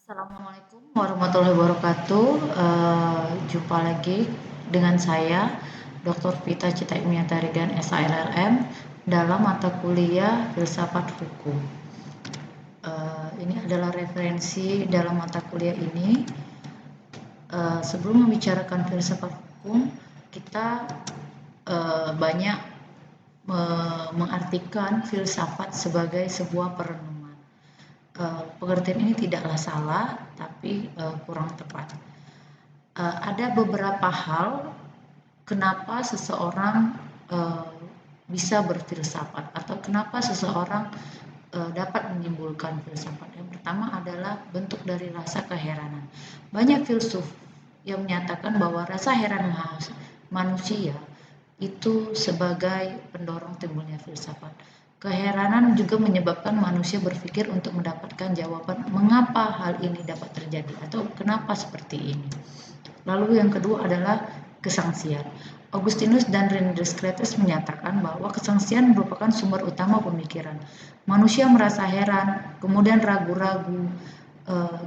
Assalamualaikum warahmatullahi wabarakatuh. Jumpa lagi dengan saya, Dr. Vita Cita Imiatarigan SALLM dalam mata kuliah Filsafat Hukum. Ini adalah referensi dalam mata kuliah ini. Sebelum membicarakan filsafat hukum, kita banyak mengartikan filsafat sebagai sebuah perenungan. Pengertian ini tidaklah salah, tapi kurang tepat. Ada beberapa hal kenapa seseorang bisa berfilsafat atau kenapa seseorang dapat menimbulkan filsafat. Yang pertama adalah bentuk dari rasa keheranan. Banyak filsuf yang menyatakan bahwa rasa heran manusia itu sebagai pendorong timbulnya filsafat. Keheranan juga menyebabkan manusia berpikir untuk mendapatkan jawaban mengapa hal ini dapat terjadi atau kenapa seperti ini. Lalu yang kedua adalah kesangsian. Augustinus dan René Descartes menyatakan bahwa kesangsian merupakan sumber utama pemikiran. Manusia merasa heran, kemudian ragu-ragu,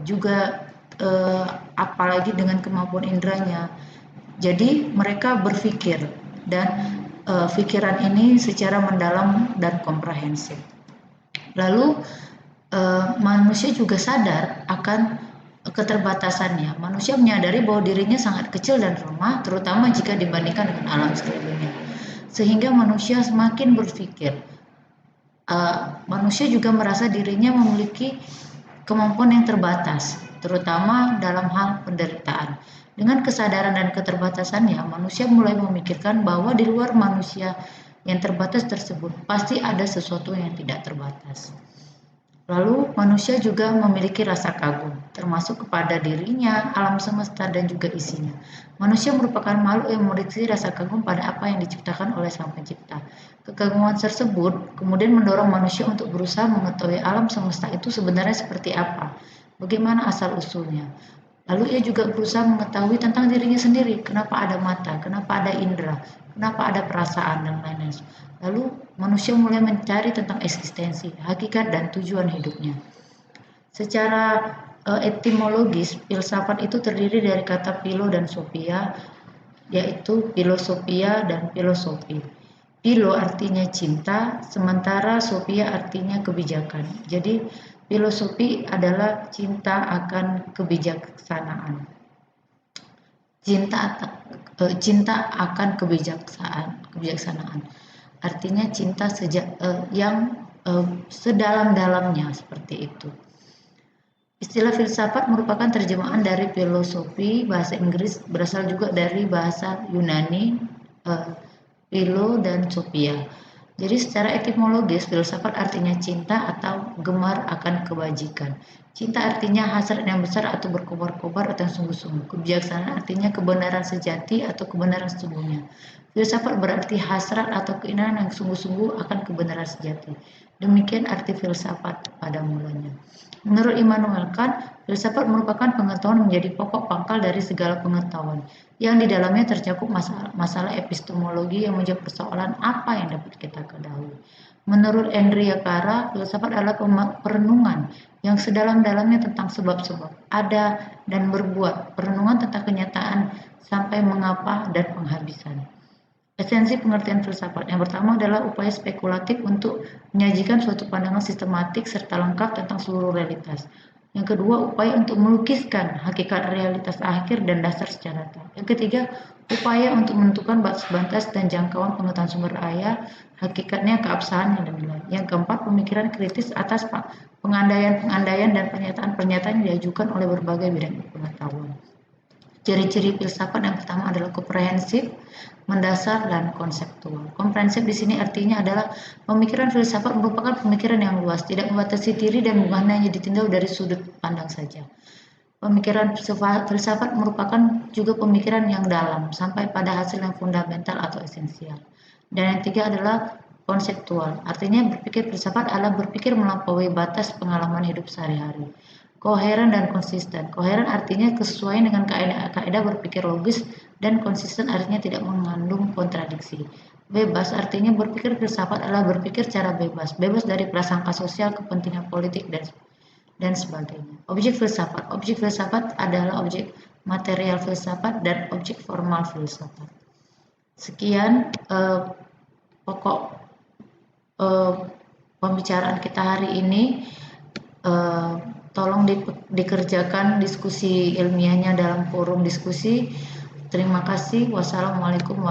juga apalagi dengan kemampuan indranya. Jadi mereka berpikir dan pikiran ini secara mendalam dan komprehensif. Lalu manusia juga sadar akan keterbatasannya. Manusia menyadari bahwa dirinya sangat kecil dan lemah, terutama jika dibandingkan dengan alam sekelilingnya. Sehingga manusia semakin berpikir. Manusia juga merasa dirinya memiliki kemampuan yang terbatas, terutama dalam hal penderitaan. Dengan kesadaran dan keterbatasannya, manusia mulai memikirkan bahwa di luar manusia yang terbatas tersebut pasti ada sesuatu yang tidak terbatas. Lalu manusia juga memiliki rasa kagum, termasuk kepada dirinya, alam semesta, dan juga isinya. Manusia merupakan makhluk yang memiliki rasa kagum pada apa yang diciptakan oleh Sang Pencipta. Kekaguman tersebut kemudian mendorong manusia untuk berusaha mengetahui alam semesta itu sebenarnya seperti apa, bagaimana asal-usulnya. Lalu ia juga berusaha mengetahui tentang dirinya sendiri, kenapa ada mata, kenapa ada indera, kenapa ada perasaan, dan lain-lain. Lalu manusia mulai mencari tentang eksistensi, hakikat, dan tujuan hidupnya. Secara etimologis, filsafat itu terdiri dari kata philo dan sophia, yaitu filosofia dan filosofi. Philo artinya cinta, sementara sophia artinya kebijakan. Jadi filosofi adalah cinta akan kebijaksanaan. Cinta akan kebijaksanaan. Artinya cinta yang sedalam-dalamnya seperti itu. Istilah filsafat merupakan terjemahan dari filosofi bahasa Inggris, berasal juga dari bahasa Yunani, philo dan sophia. Jadi secara etimologis filsafat artinya cinta atau gemar akan kebajikan. Cinta artinya hasrat yang besar atau berkobar-kobar atau yang sungguh-sungguh. Kebijaksanaan artinya kebenaran sejati atau kebenaran sesungguhnya. Filsafat berarti hasrat atau keinginan yang sungguh-sungguh akan kebenaran sejati. Demikian arti filsafat pada mulanya. Menurut Immanuel Kant, filsafat merupakan pengetahuan menjadi pokok pangkal dari segala pengetahuan, yang di dalamnya tercakup masalah epistemologi yang menjawab persoalan apa yang dapat kita ketahui. Menurut Andrea Cara, filsafat adalah perenungan yang sedalam-dalamnya tentang sebab-sebab, ada dan berbuat, perenungan tentang kenyataan sampai mengapa dan penghabisan. Esensi pengertian filsafat yang pertama adalah upaya spekulatif untuk menyajikan suatu pandangan sistematik serta lengkap tentang seluruh realitas. Yang kedua, upaya untuk melukiskan hakikat realitas akhir dan dasar secara nyata. Yang ketiga, upaya untuk menentukan batas-batas dan jangkauan pengetahuan sumber daya, hakikatnya, keabsahannya, dan lain-lain. Yang keempat, pemikiran kritis atas pengandaian-pengandaian dan pernyataan-pernyataan yang diajukan oleh berbagai bidang pengetahuan. Ciri-ciri filsafat yang pertama adalah komprehensif, mendasar, dan konseptual. Komprehensif di sini artinya adalah pemikiran filsafat merupakan pemikiran yang luas, tidak membatasi diri dan bukan hanya ditinjau dari sudut pandang saja. Pemikiran filsafat merupakan juga pemikiran yang dalam, sampai pada hasil yang fundamental atau esensial. Dan yang ketiga adalah konseptual, artinya berpikir filsafat adalah berpikir melampaui batas pengalaman hidup sehari-hari. Koheren dan konsisten. Koheren artinya kesesuaian dengan kaidah berpikir logis, dan konsisten artinya tidak mengandung kontradiksi. Bebas artinya berpikir filsafat adalah berpikir secara bebas dari prasangka sosial, kepentingan politik, dan sebagainya. Objek filsafat adalah objek material filsafat dan objek formal filsafat. Sekian pokok pembicaraan kita hari ini. Tolong dikerjakan diskusi ilmiahnya dalam forum diskusi. Terima kasih. Wassalamualaikum warahmatullahi wabarakatuh.